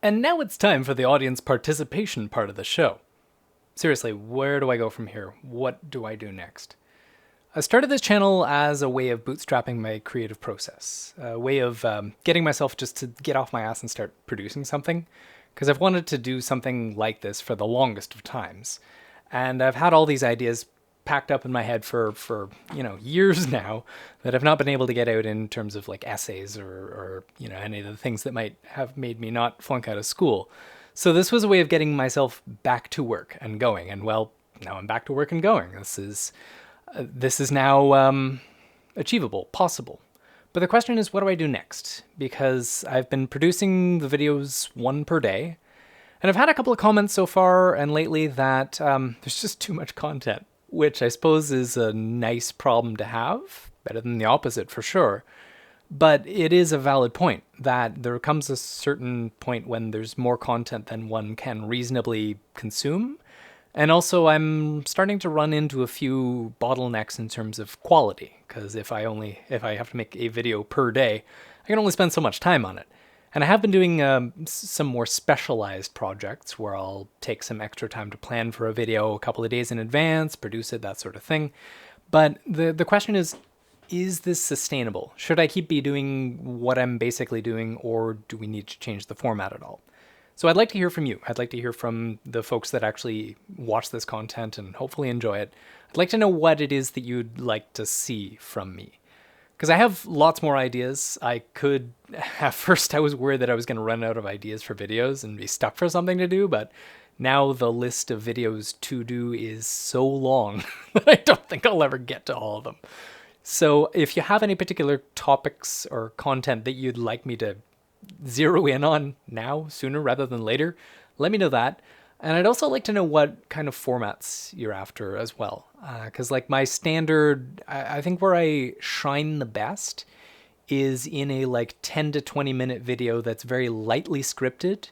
And now it's time for the audience participation part of the show. Seriously, where do I go from here? What do I do next? I started this channel as a way of bootstrapping my creative process, a way of getting myself just to get off my ass and start producing something, because I've wanted to do something like this for the longest of times. And I've had all these ideas packed up in my head for years now that I've not been able to get out in terms of like essays or any of the things that might have made me not flunk out of school. So this was a way of getting myself back to work and going. And well, now I'm back to work and going. This is now achievable, possible. But the question is, what do I do next? Because I've been producing the videos one per day, and I've had a couple of comments so far and lately that there's just too much content, which I suppose is a nice problem to have, better than the opposite for sure. But it is a valid point that there comes a certain point when there's more content than one can reasonably consume. And also, I'm starting to run into a few bottlenecks in terms of quality, because if I have to make a video per day, I can only spend so much time on it. And I have been doing some more specialized projects where I'll take some extra time to plan for a video a couple of days in advance, produce it, that sort of thing. But the question is this sustainable? Should I keep be doing what I'm basically doing, or do we need to change the format at all? So I'd like to hear from you. I'd like to hear from the folks that actually watch this content and hopefully enjoy it. I'd like to know what it is that you'd like to see from me. Because I have lots more ideas. At first I was worried that I was going to run out of ideas for videos and be stuck for something to do, but now the list of videos to do is so long that I don't think I'll ever get to all of them. So if you have any particular topics or content that you'd like me to zero in on now, sooner rather than later, let me know that. And I'd also like to know what kind of formats you're after as well. Because like my standard, I think where I shine the best is in a like 10 to 20 minute video that's very lightly scripted.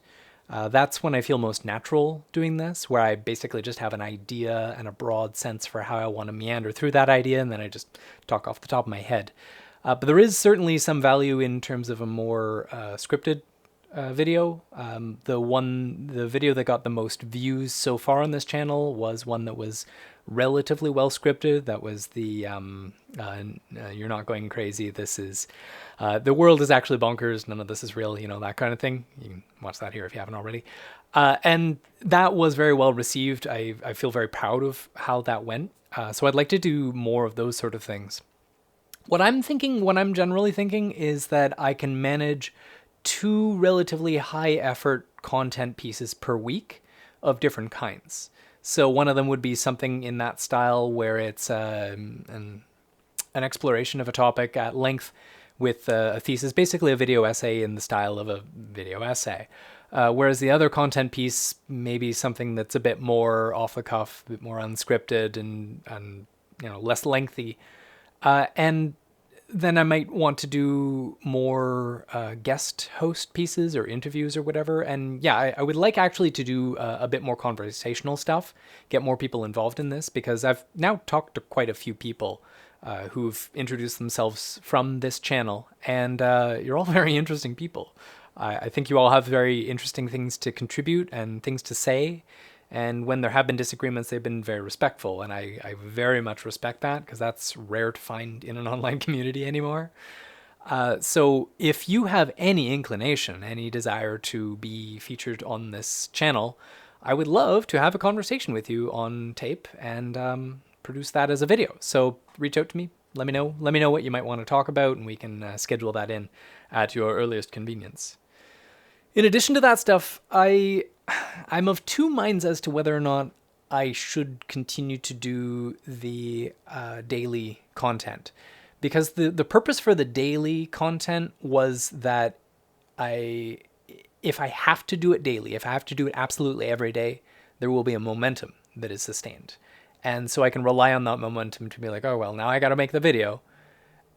That's when I feel most natural doing this, where I basically just have an idea and a broad sense for how I want to meander through that idea, and then I just talk off the top of my head. But there is certainly some value in terms of a more scripted video. The video that got the most views so far on this channel was one that was relatively well scripted. That was the "You're not going crazy. This is the world is actually bonkers. None of this is real." That kind of thing. You can watch that here if you haven't already. And that was very well received. I feel very proud of how that went. So I'd like to do more of those sort of things. What I'm generally thinking is that I can manage 2 relatively high effort content pieces per week of different kinds. So one of them would be something in that style where it's an exploration of a topic at length with a thesis, basically a video essay in the style of a video essay. Whereas the other content piece may be something that's a bit more off the cuff, a bit more unscripted and less lengthy. And then I might want to do more guest host pieces or interviews or whatever. And yeah, I would like actually to do a bit more conversational stuff, get more people involved in this, because I've now talked to quite a few people who've introduced themselves from this channel, and you're all very interesting people. I think you all have very interesting things to contribute and things to say. And when there have been disagreements, they've been very respectful. And I very much respect that, because that's rare to find in an online community anymore. So if you have any inclination, any desire to be featured on this channel, I would love to have a conversation with you on tape and produce that as a video. So reach out to me. Let me know. Let me know what you might want to talk about, and we can schedule that in at your earliest convenience. In addition to that stuff, I'm of 2 minds as to whether or not I should continue to do the daily content. Because the purpose for the daily content was that if I have to do it daily, if I have to do it absolutely every day, there will be a momentum that is sustained. And so I can rely on that momentum to be like, oh, well, now I got to make the video.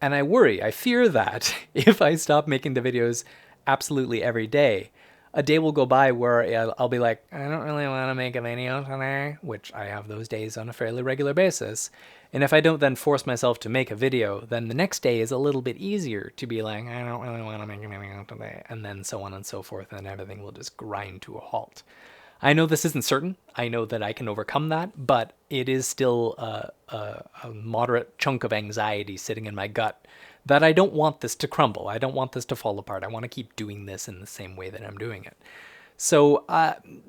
And I fear that if I stop making the videos absolutely every day, a day will go by where I'll be like, I don't really want to make a video today, which I have those days on a fairly regular basis. And if I don't then force myself to make a video, then the next day is a little bit easier to be like, I don't really want to make a video today, and then so on and so forth, and everything will just grind to a halt. I know this isn't certain. I know that I can overcome that, but it is still a moderate chunk of anxiety sitting in my gut that I don't want this to crumble. I don't want this to fall apart. I want to keep doing this in the same way that I'm doing it. So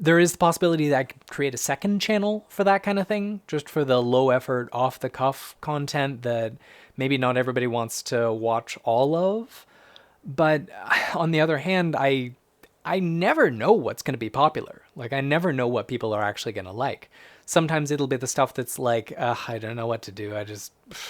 there is the possibility that I could create a second channel for that kind of thing, just for the low effort, off the cuff content that maybe not everybody wants to watch all of. But on the other hand, I never know what's going to be popular. Like, I never know what people are actually going to like. Sometimes it'll be the stuff that's like, I don't know what to do.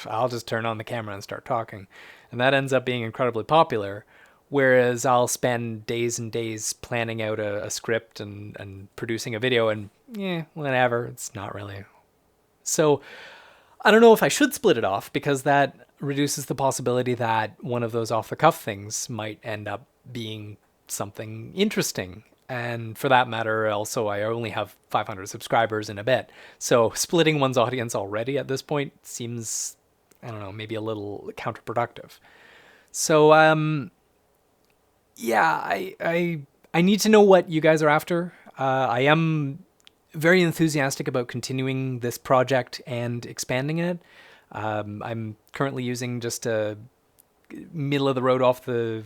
I'll just turn on the camera and start talking. And that ends up being incredibly popular. Whereas I'll spend days and days planning out a script and producing a video, and whatever, it's not really. So I don't know if I should split it off, because that reduces the possibility that one of those off-the-cuff things might end up being something interesting. And for that matter, also, I only have 500 subscribers in a bit. So splitting one's audience already at this point seems, I don't know, maybe a little counterproductive. So, I need to know what you guys are after. I am very enthusiastic about continuing this project and expanding it. I'm currently using just a middle of the road off the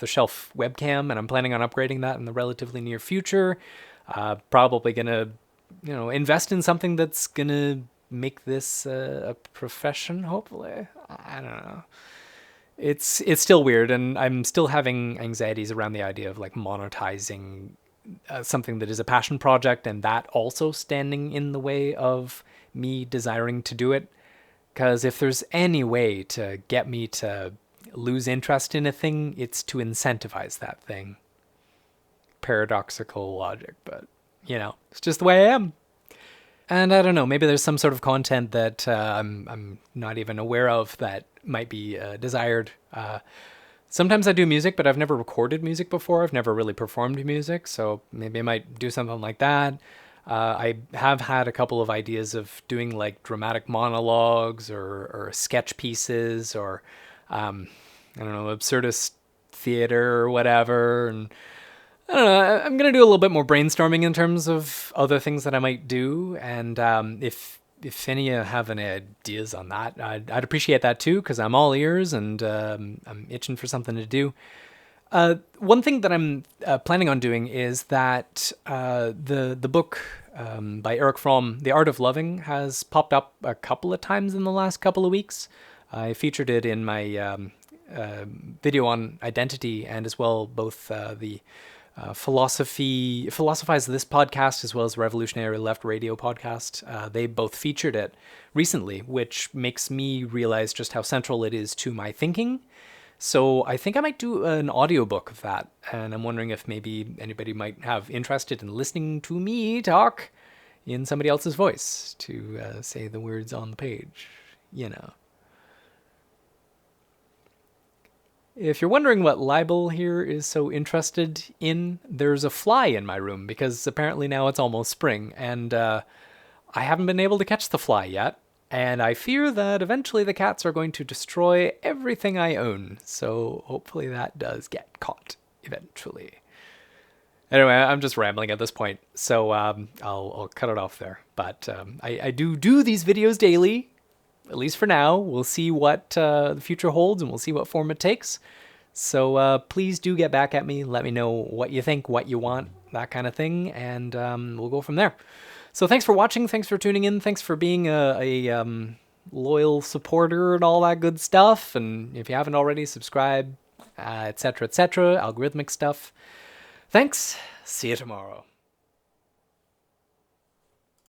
shelf webcam, and I'm planning on upgrading that in the relatively near future. Probably gonna, invest in something that's gonna make this a profession, hopefully. I don't know. It's still weird, and I'm still having anxieties around the idea of like monetizing something that is a passion project, and that also standing in the way of me desiring to do it. Because if there's any way to get me to lose interest in a thing, it's to incentivize that thing. Paradoxical logic, but it's just the way I am. And I don't know, maybe there's some sort of content that I'm not even aware of that might be desired. Sometimes I do music, but I've never recorded music before. I've never really performed music, so maybe I might do something like that. I have had a couple of ideas of doing like dramatic monologues or sketch pieces, or I don't know, absurdist theater or whatever. And I don't know, I'm going to do a little bit more brainstorming in terms of other things that I might do. And if any of you have any ideas on that, I'd appreciate that too, because I'm all ears, and I'm itching for something to do. One thing that I'm planning on doing is that the book by Erich Fromm, The Art of Loving, has popped up a couple of times in the last couple of weeks. I featured it in my video on identity, and as well both the Philosophize This podcast, as well as Revolutionary Left Radio podcast. They both featured it recently, which makes me realize just how central it is to my thinking. So I think I might do an audiobook of that, and I'm wondering if maybe anybody might have interested in listening to me talk in somebody else's voice to say the words on the page, If you're wondering what Libel here is so interested in, there's a fly in my room, because apparently now it's almost spring, and I haven't been able to catch the fly yet, and I fear that eventually the cats are going to destroy everything I own, so hopefully that does get caught eventually. Anyway, I'm just rambling at this point, so I'll cut it off there. But I do these videos daily, at least for now. We'll see what the future holds, and we'll see what form it takes. So please do get back at me. Let me know what you think, what you want, that kind of thing, and we'll go from there. So thanks for watching. Thanks for tuning in. Thanks for being a loyal supporter and all that good stuff. And if you haven't already, subscribe, etc., algorithmic stuff. Thanks. See you tomorrow.